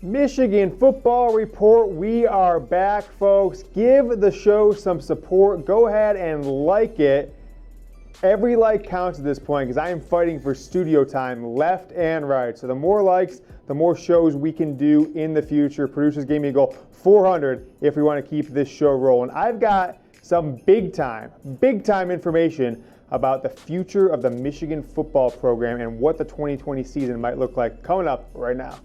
Michigan Football Report. We are back, folks. Give the show some support. Go ahead and like it. Every like counts at this point because I am fighting for studio time left and right. So the more likes, the more shows we can do in the future. Producers gave me a goal, 400, if we want to keep this show rolling. I've got some big time information about the future of the Michigan football program and what the 2020 season might look like coming up right now.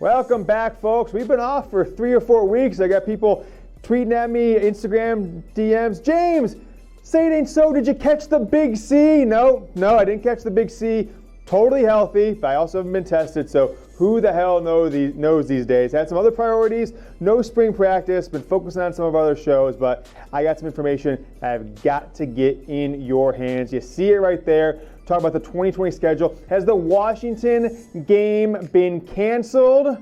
Welcome back, folks. We've been off for 3 or 4 weeks. I got people tweeting at me, Instagram DMs. James, say it ain't so. Did you catch the big C? No, I didn't catch the big C. Totally healthy, but I also haven't been tested, so who the hell knows these days? Had some other priorities, no spring practice, been focusing on some of our other shows, but I got some information I've got to get in your hands. You see it right there. Talk about the 2020 schedule. Has the Washington game been canceled?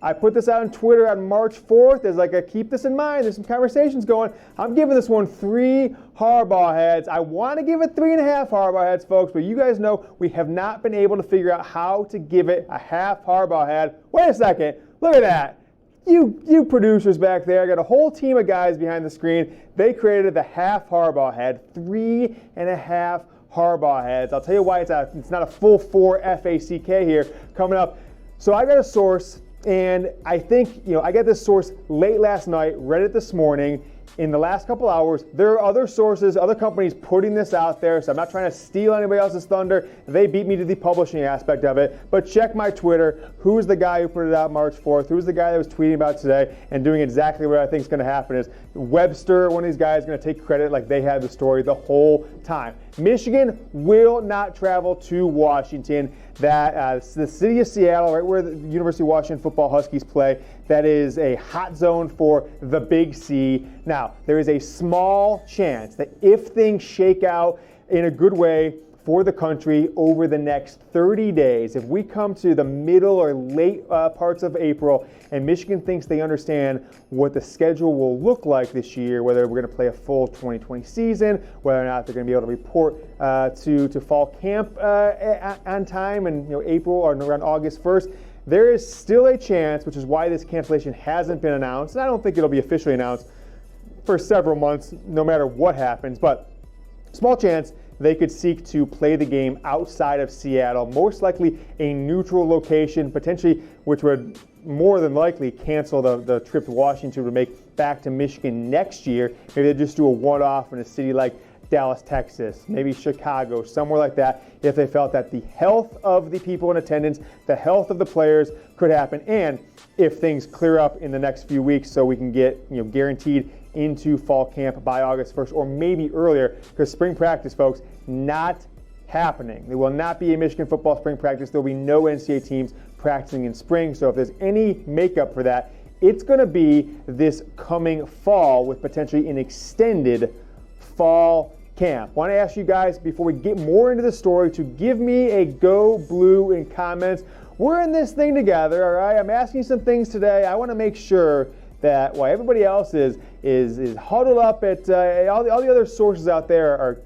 I put this out on Twitter on March 4th as like a keep this in mind. There's some conversations going. I'm giving this one 3 Harbaugh heads. I want to give it 3.5 Harbaugh heads, folks, but you guys know we have not been able to figure out how to give it a half Harbaugh head. Wait a second. Look at that. You producers back there, I got a whole team of guys behind the screen. They created the half Harbaugh head, 3.5 Harbaugh heads. I'll tell you why it's not a full 4 FACK here coming up. So I got a source, and I think, I got this source late last night, read it this morning. In the last couple hours, there are other sources, other companies putting this out there, so I'm not trying to steal anybody else's thunder. They beat me to the publishing aspect of it. But check my Twitter. Who's the guy who put it out March 4th? Who's the guy that was tweeting about today and doing exactly what I think is going to happen is Webster, one of these guys, is going to take credit like they had the story the whole time. Michigan will not travel to Washington. That the city of Seattle, right where the University of Washington football Huskies play, that is a hot zone for the Big C. Now, there is a small chance that if things shake out in a good way for the country over the next 30 days, if we come to the middle or late parts of April and Michigan thinks they understand what the schedule will look like this year, whether we're going to play a full 2020 season, whether or not they're going to be able to report to fall camp on time in April or around August 1st, there is still a chance, which is why this cancellation hasn't been announced, and I don't think it'll be officially announced for several months, no matter what happens, but small chance they could seek to play the game outside of Seattle, most likely a neutral location, potentially, which would more than likely cancel the trip to Washington to make back to Michigan next year. Maybe they just do a one-off in a city like Dallas, Texas, maybe Chicago, somewhere like that, if they felt that the health of the people in attendance, the health of the players could happen, and if things clear up in the next few weeks so we can get guaranteed into fall camp by August 1st or maybe earlier, because spring practice, folks, not happening. There will not be a Michigan football spring practice. There will be no NCAA teams practicing in spring, so if there's any makeup for that, it's going to be this coming fall with potentially an extended fall camp. I want to ask you guys, before we get more into the story, to give me a go blue in comments. We're in this thing together, all right? I'm asking you some things today. I want to make sure that while everybody else is huddled up at all the other sources out there are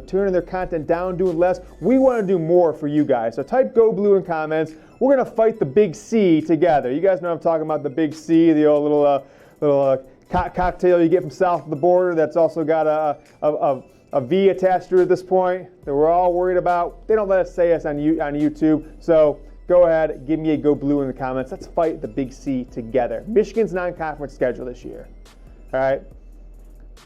turning their content down, doing less, we want to do more for you guys. So type go blue in comments. We're going to fight the Big C together. You guys know I'm talking about the Big C, the old little cocktail you get from south of the border that's also got a V attached to it at this point that we're all worried about. They don't let us say us on YouTube, so go ahead, give me a go blue in the comments. Let's fight the Big C together. Michigan's non-conference schedule this year. All right.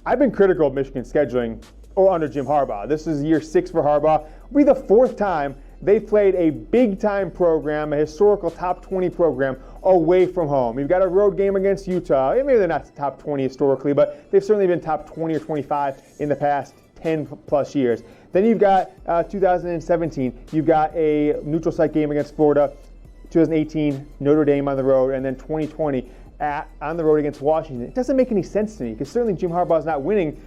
I've been critical of Michigan's scheduling under Jim Harbaugh. This is year 6 for Harbaugh. It'll be the 4th time they've played a big-time program, a historical top 20 program, away from home. You've got a road game against Utah. Maybe they're not top 20 historically, but they've certainly been top 20 or 25 in the past 10-plus years. Then you've got 2017. You've got a neutral site game against Florida. 2018, Notre Dame on the road, and then 2020 on the road against Washington. It doesn't make any sense to me because certainly Jim Harbaugh's not winning,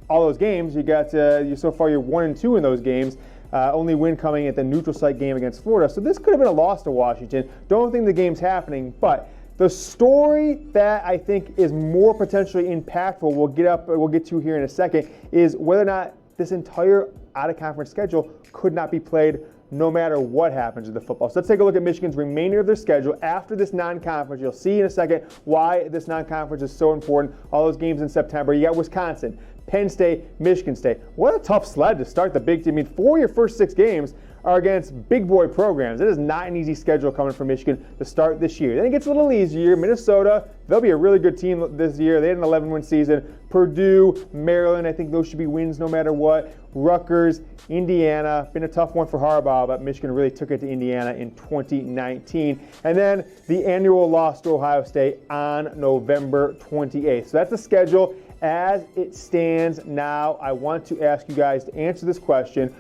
all those games. You got so far you're 1-2 in those games. Only win coming at the neutral site game against Florida. So this could have been a loss to Washington. Don't think the game's happening, but the story that I think is more potentially impactful, we'll get to here in a second, is whether or not this entire out-of-conference schedule could not be played no matter what happens with the football. So let's take a look at Michigan's remainder of their schedule after this non-conference. You'll see in a second why this non-conference is so important. All those games in September. You got Wisconsin, Penn State, Michigan State. What a tough sled to start the Big Ten. I mean, 4 of your first 6 games are against big boy programs. It is not an easy schedule coming from Michigan to start this year. Then it gets a little easier. Minnesota, they'll be a really good team this year. They had an 11-win season. Purdue, Maryland, I think those should be wins no matter what. Rutgers, Indiana, been a tough one for Harbaugh, but Michigan really took it to Indiana in 2019. And then the annual loss to Ohio State on November 28th. So that's the schedule as it stands now. I want to ask you guys to answer this question.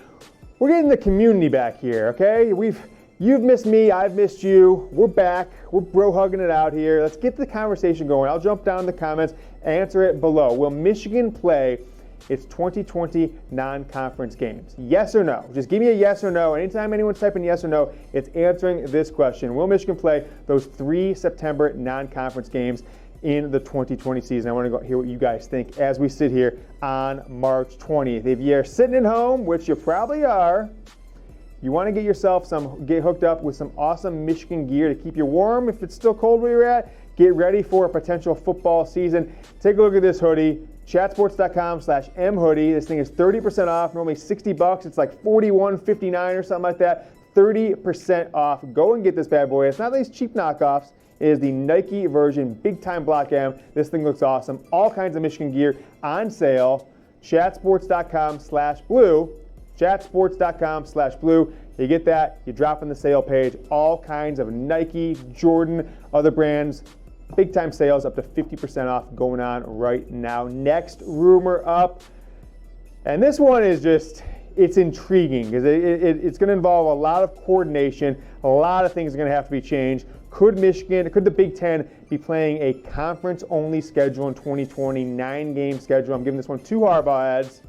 We're getting the community back here, okay? You've missed me, I've missed you. We're back. We're bro hugging it out here. Let's get the conversation going. I'll jump down in the comments, answer it below. Will Michigan play its 2020 non-conference games? Yes or no? Just give me a yes or no. Anytime anyone's typing yes or no, it's answering this question. Will Michigan play those 3 September non-conference games in the 2020 season? I want to go hear what you guys think as we sit here on March 20th. If you're sitting at home, which you probably are, you want to get hooked up with some awesome Michigan gear to keep you warm if it's still cold where you're at. Get ready for a potential football season. Take a look at this hoodie, chatsports.com/mhoodie. This thing is 30% off, normally $60. It's like $41.59 or something like that. 30% off. Go and get this bad boy. It's not these cheap knockoffs. It is the Nike version, big time block M. This thing looks awesome. All kinds of Michigan gear on sale. Chatsports.com/blue. Chatsports.com/blue. You get that, you drop on the sale page. All kinds of Nike, Jordan, other brands. Big time sales up to 50% off going on right now. Next rumor up. And this one is just, it's intriguing because it's going to involve a lot of coordination. A lot of things are going to have to be changed. Could the Big Ten be playing a conference-only schedule in 2020, 9-game schedule? I'm giving this one 2 Harbaugh heads.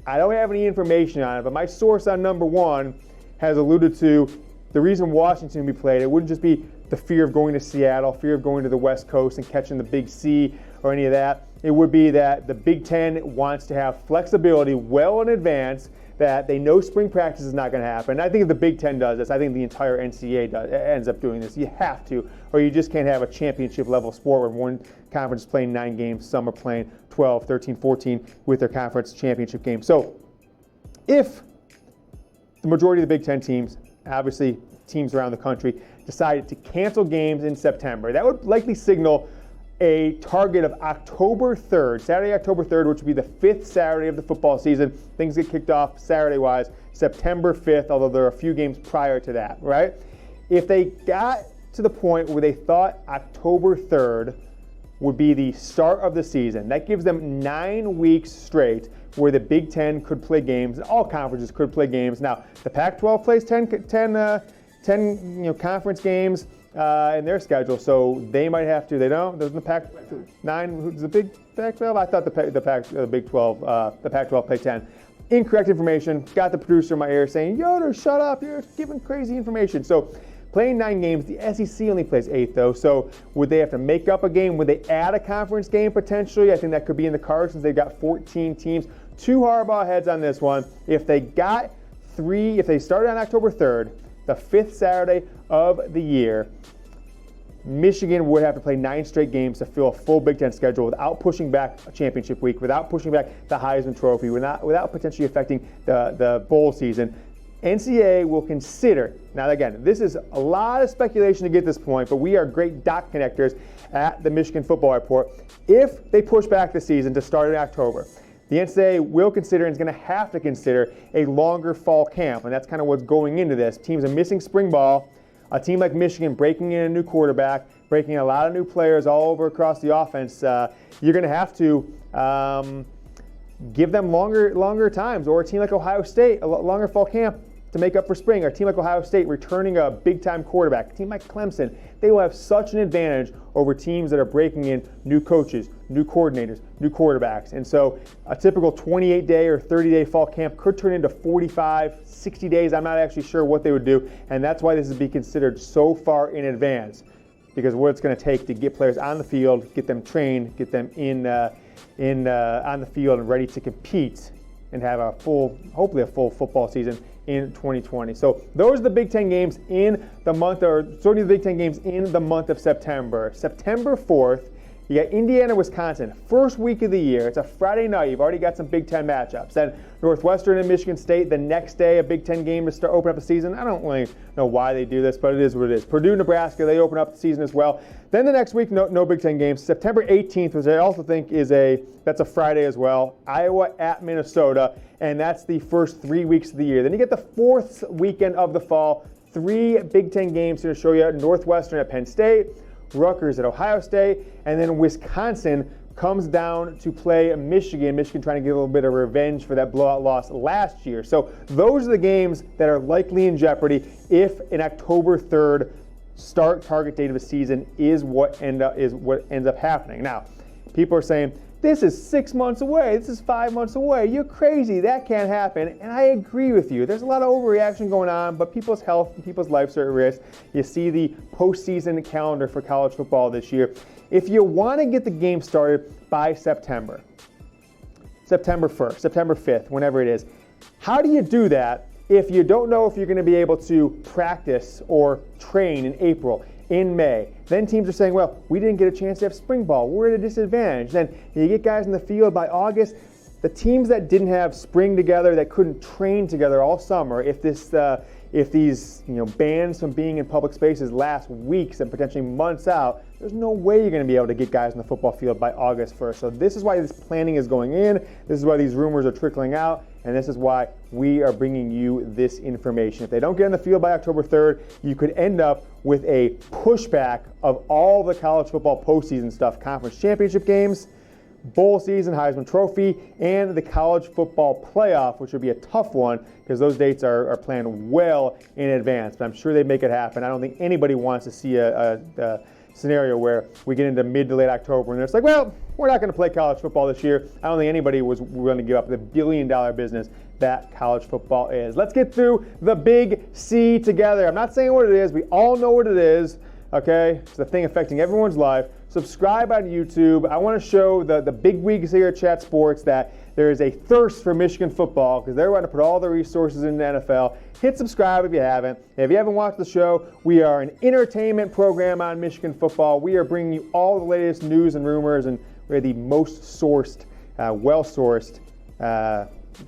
I don't have any information on it, but my source on number 1 has alluded to the reason Washington would be played. It wouldn't just be the fear of going to Seattle, fear of going to the West Coast and catching the Big C or any of that. It would be that the Big Ten wants to have flexibility well in advance, that they know spring practice is not going to happen. And I think if the Big Ten does this, I think the entire NCAA ends up doing this. You have to, or you just can't have a championship level sport where one conference is playing 9 games, some are playing 12, 13, 14 with their conference championship game. So if the majority of the Big Ten teams, obviously teams around the country, decided to cancel games in September, that would likely signal a target of October 3rd, Saturday, October 3rd, which would be the 5th Saturday of the football season. Things get kicked off Saturday-wise, September 5th, although there are a few games prior to that, right? If they got to the point where they thought October 3rd would be the start of the season, that gives them 9 weeks straight where the Big Ten could play games, and all conferences could play games. Now, the Pac-12 plays 10 conference games in their schedule, so they might have to. They don't. There's the Pac-9. Who's the Big Pac-12? I thought the Big 12, the Pac-12 play 10. Incorrect information. Got the producer in my ear saying, "Yoder, shut up! You're giving crazy information." So, playing 9 games. The SEC only plays 8 though. So, would they have to make up a game? Would they add a conference game potentially? I think that could be in the cards since they've got 14 teams. 2 Harbaugh heads on this one. If they started on October 3rd, the 5th Saturday of the year, Michigan would have to play 9 straight games to fill a full Big Ten schedule without pushing back a championship week, without pushing back the Heisman Trophy, without potentially affecting the bowl season. NCAA will consider, now again, this is a lot of speculation to get this point, but we are great dot connectors at the Michigan Football Report. If they push back the season to start in October, the NCAA will consider and is going to have to consider a longer fall camp, and that's kind of what's going into this. Teams are missing spring ball. A team like Michigan breaking in a new quarterback, breaking in a lot of new players all over across the offense, you're going to have to give them longer times, or a team like Ohio State, a longer fall camp to make up for spring, or a team like Ohio State returning a big-time quarterback, a team like Clemson. They will have such an advantage over teams that are breaking in new coaches, new coordinators, new quarterbacks. And so a typical 28-day or 30-day fall camp could turn into 45, 60 days. I'm not actually sure what they would do, and that's why this is being considered so far in advance, because what it's going to take to get players on the field, get them trained, get them on the field and ready to compete and have hopefully a full football season in 2020. So those are the Big Ten games in the month, or certainly the Big Ten games in the month of September. September 4th, you got Indiana, Wisconsin, first week of the year. It's a Friday night. You've already got some Big Ten matchups. Then Northwestern and Michigan State the next day, a Big Ten game to open up the season. I don't really know why they do this, but it is what it is. Purdue, Nebraska, they open up the season as well. Then the next week, no Big Ten games. September 18th, which I also think that's a Friday as well. Iowa at Minnesota, and that's the first 3 weeks of the year. Then you get the fourth weekend of the fall. 3 Big Ten games to show you: Northwestern at Penn State, Rutgers at Ohio State, and then Wisconsin comes down to play Michigan. Michigan trying to get a little bit of revenge for that blowout loss last year. So those are the games that are likely in jeopardy if an October 3rd start target date of the season is what ends up happening. Now, people are saying, this is 6 months away. This is 5 months away. You're crazy. That can't happen. And I agree with you. There's a lot of overreaction going on, but people's health and people's lives are at risk. You see the postseason calendar for college football this year. If you want to get the game started by September 1st, September 5th, whenever it is, how do you do that if you don't know if you're going to be able to practice or train in April, in May? Then teams are saying, well, we didn't get a chance to have spring ball. We're at a disadvantage. Then you get guys in the field by August. The teams that didn't have spring together, that couldn't train together all summer, if these bans from being in public spaces last weeks and potentially months out, there's no way you're going to be able to get guys in the football field by August 1st. So this is why this planning is going in. This is why these rumors are trickling out. And this is why we are bringing you this information. If they don't get in the field by October 3rd, you could end up with a pushback of all the college football postseason stuff: conference championship games, bowl season, Heisman Trophy, and the college football playoff, which would be a tough one because those dates are planned well in advance. But I'm sure they make it happen. I don't think anybody wants to see a scenario where we get into mid to late October and it's like, well, we're not going to play college football this year. I don't think anybody was willing to give up the billion-dollar business that college football is. Let's get through the Big C together. I'm not saying what it is. We all know what it is. Okay, it's the thing affecting everyone's life. Subscribe on YouTube. I want to show the big wigs here at Chat Sports that there is a thirst for Michigan football because they're going to put all the resources in the NFL. Hit subscribe if you haven't. If you haven't watched the show, we are an entertainment program on Michigan football. We are bringing you all the latest news and rumors, and we're the most sourced, well-sourced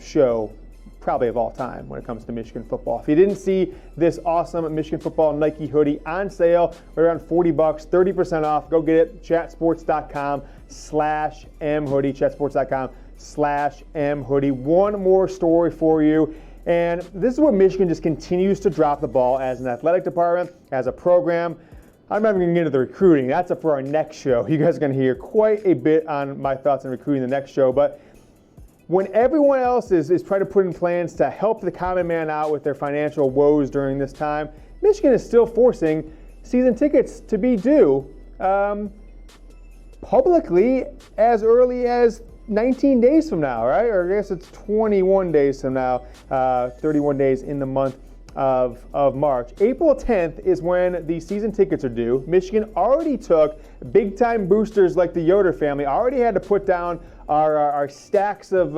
show probably of all time when it comes to Michigan football. If you didn't see this awesome Michigan football Nike hoodie on sale, we're around $40, 30% off. Go get it. Chatsports.com/mhoodie. Chatsports.com/mhoodie. One more story for you. And this is where Michigan just continues to drop the ball as an athletic department, as a program. I'm not even going to get into the recruiting. That's up for our next show. You guys are going to hear quite a bit on my thoughts on recruiting the next show. But when everyone else is trying to put in plans to help the common man out with their financial woes during this time, Michigan is still forcing season tickets to be due publicly as early as 19 days from now, right? Or I guess it's 21 days from now, 31 days in the month of March. April 10th is when the season tickets are due. Michigan already took big-time boosters like the Yoder family, already had to put down our stacks of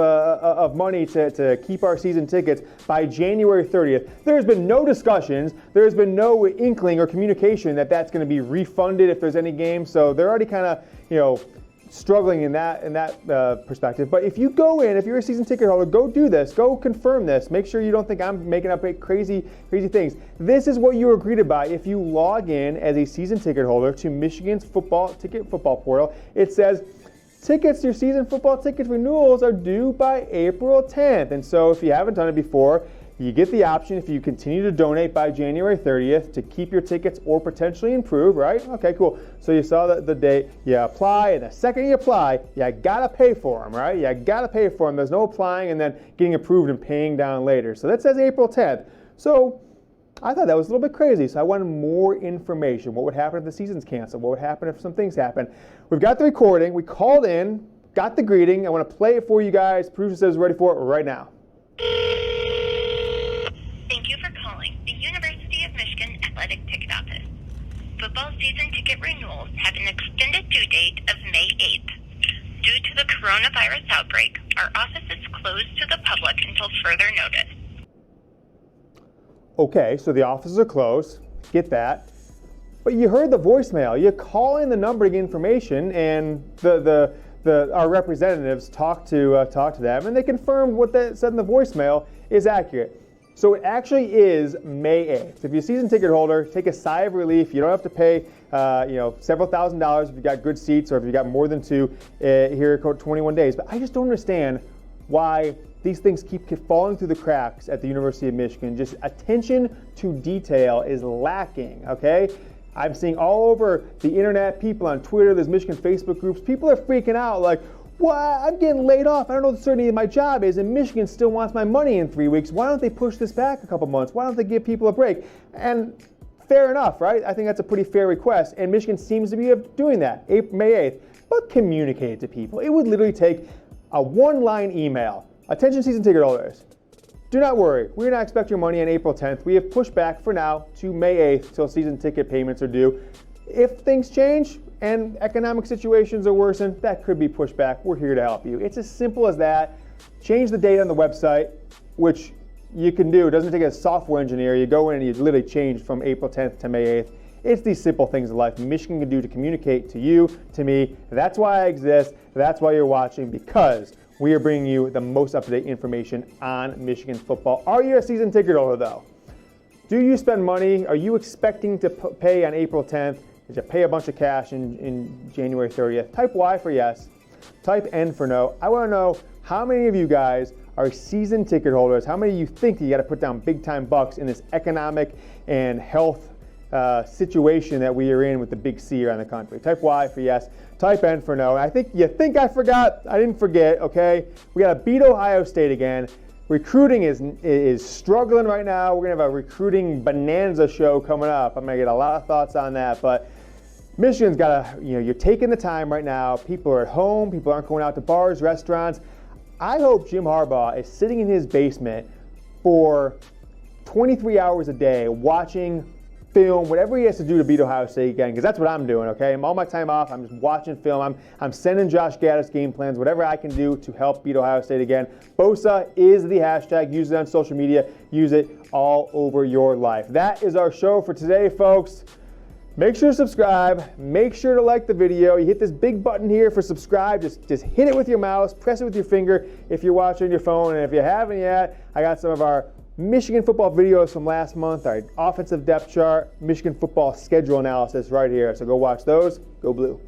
money to keep our season tickets by January 30th. There's been no discussions. There's been no inkling or communication that that's going to be refunded if there's any games. So they're already kind of, struggling in that perspective. But if you go in, if you're a season ticket holder, go do this. Go confirm this. Make sure you don't think I'm making up crazy things. This is what you are greeted by if you log in as a season ticket holder to Michigan's football portal. It says, your season football ticket renewals are due by April 10th. And so if you haven't done it before, you get the option, if you continue to donate by January 30th, to keep your tickets or potentially improve, right? Okay, cool. So you saw the date, you apply, and the second you apply, you gotta pay for them, right? You gotta pay for them. There's no applying and then getting approved and paying down later. So that says April 10th. So I thought that was a little bit crazy, so I wanted more information. What would happen if the season's canceled? What would happen if some things happen? We've got the recording. We called in, got the greeting. I want to play it for you guys. Producer says ready for it right now. Thank you for calling the University of Michigan Athletic Ticket Office. Football season ticket renewals have an extended due date of May 8th. Due to the coronavirus outbreak, our office is closed to the public until further notice. Okay, so the offices are closed. Get that. But you heard the voicemail. You call in the number to get information, and our representatives talk to them, and they confirmed what they said in the voicemail is accurate. So it actually is May 8th. If you're a season ticket holder, take a sigh of relief. You don't have to pay several $1,000s if you've got good seats or if you've got more than two here at 21 days. But I just don't understand why these things keep falling through the cracks at the University of Michigan. Just attention to detail is lacking, okay? I'm seeing all over the internet, people on Twitter, there's Michigan Facebook groups, people are freaking out like, what? I'm getting laid off. I don't know what the certainty of my job is, and Michigan still wants my money in 3 weeks. Why don't they push this back a couple months? Why don't they give people a break? And fair enough, right? I think that's a pretty fair request, and Michigan seems to be doing that, May 8th. But communicate it to people. It would literally take a one-line email. Attention season ticket holders. Do not worry. We're not expecting your money on April 10th. We have pushed back for now to May 8th till season ticket payments are due. If things change and economic situations are worsened, that could be pushed back. We're here to help you. It's as simple as that. Change the date on the website, which you can do. It doesn't take a software engineer. You go in and you literally change from April 10th to May 8th. It's these simple things in life Michigan can do to communicate to you, to me. That's why I exist. That's why you're watching, because we are bringing you the most up-to-date information on Michigan football. Are you a season ticket holder, though? Do you spend money? Are you expecting to pay on April 10th? Did you pay a bunch of cash in January 30th? Type Y for yes. Type N for no. I want to know how many of you guys are season ticket holders. How many of you think you got to put down big-time bucks in this economic and health situation that we are in with the big C around the country? Type Y for yes. Type N for no. I think I forgot. I didn't forget, okay? We got to beat Ohio State again. Recruiting is struggling right now. We're going to have a recruiting bonanza show coming up. I'm going to get a lot of thoughts on that. But Michigan's got to, you're taking the time right now. People are at home. People aren't going out to bars, restaurants. I hope Jim Harbaugh is sitting in his basement for 23 hours a day watching film, whatever he has to do to beat Ohio State again, because that's what I'm doing, okay? All my time off, I'm just watching film. I'm sending Josh Gaddis game plans, whatever I can do to help beat Ohio State again. Bosa is the hashtag. Use it on social media. Use it all over your life. That is our show for today, folks. Make sure to subscribe. Make sure to like the video. You hit this big button here for subscribe. Just hit it with your mouse. Press it with your finger if you're watching on your phone. And if you haven't yet, I got some of our Michigan football videos from last month, our offensive depth chart, Michigan football schedule analysis right here. So go watch those. Go Blue.